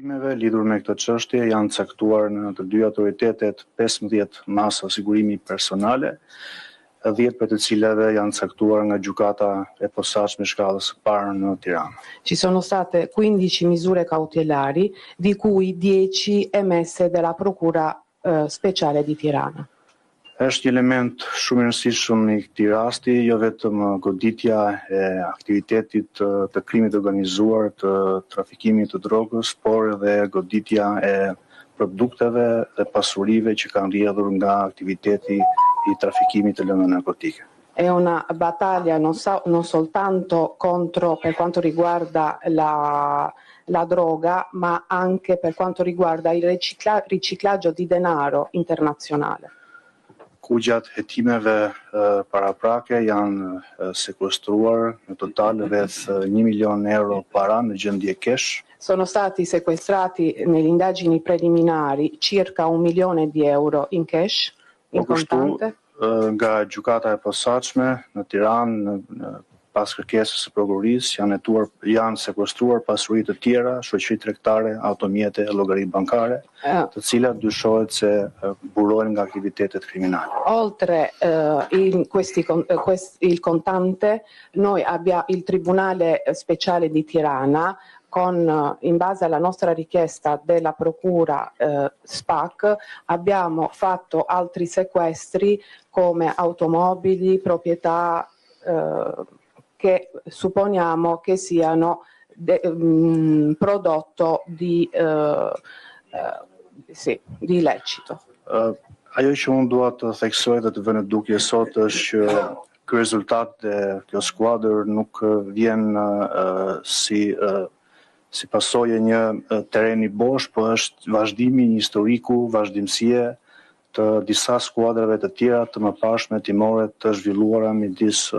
Lidhur me këtë çështje janë caktuar në të dy autoritetet 15 masa sigurimi personale, 10 për të cilave janë caktuar nga gjykata e posaçme shkallës së parë në Tiranë. Ci sono state 15 misure cautelari, di cui 10 emesse dalla Procura Speciale di Tirana. Është një element shumë i rëndësishëm në këtij rasti, jo vetëm goditja e aktivitetit të krimit organizuar, të trafikimit të drogës, por edhe goditja e produkteve dhe pasurive që kanë rrjedhur nga aktiviteti i trafikimit të lëndëve narkotike. È una battaglia non soltanto contro per quanto riguarda la droga, ma anche per quanto riguarda il riciclaggio di denaro internazionale. Ku gjatë hetimeve paraprake janë sekuestruar në total rreth 1 milion euro para në gjendje cash. Sono stati sequestrati nelle indagini preliminari circa 1 milione di euro in cash, in contante. Nga gjykata e posaçme në Tiranë, pas kërkesës së prokurorisë, janë sekuestruar pasuri të tjera, shoqëri tregtare, automjete, llogari bankare, të cilat dyshohet se burojnë nga aktivitetet kriminali. Oltre il contante, noi abbiamo il Tribunale Speciale di Tirana, in base alla nostra richiesta della Procura SPAC, abbiamo fatto altri sequestri come automobili, proprietà che supponiamo che siano prodotto di illecito. Ajo që unë dua të theksoj dhe të vënë dukje sot është që ky rezultat dhe kjo skuadër nuk vjen si pasojë një tereni bosh, po është vazhdimi një historiku, vazhdimësie të disa skuadrave të tjera të mëparshme timore të zhvilluara midis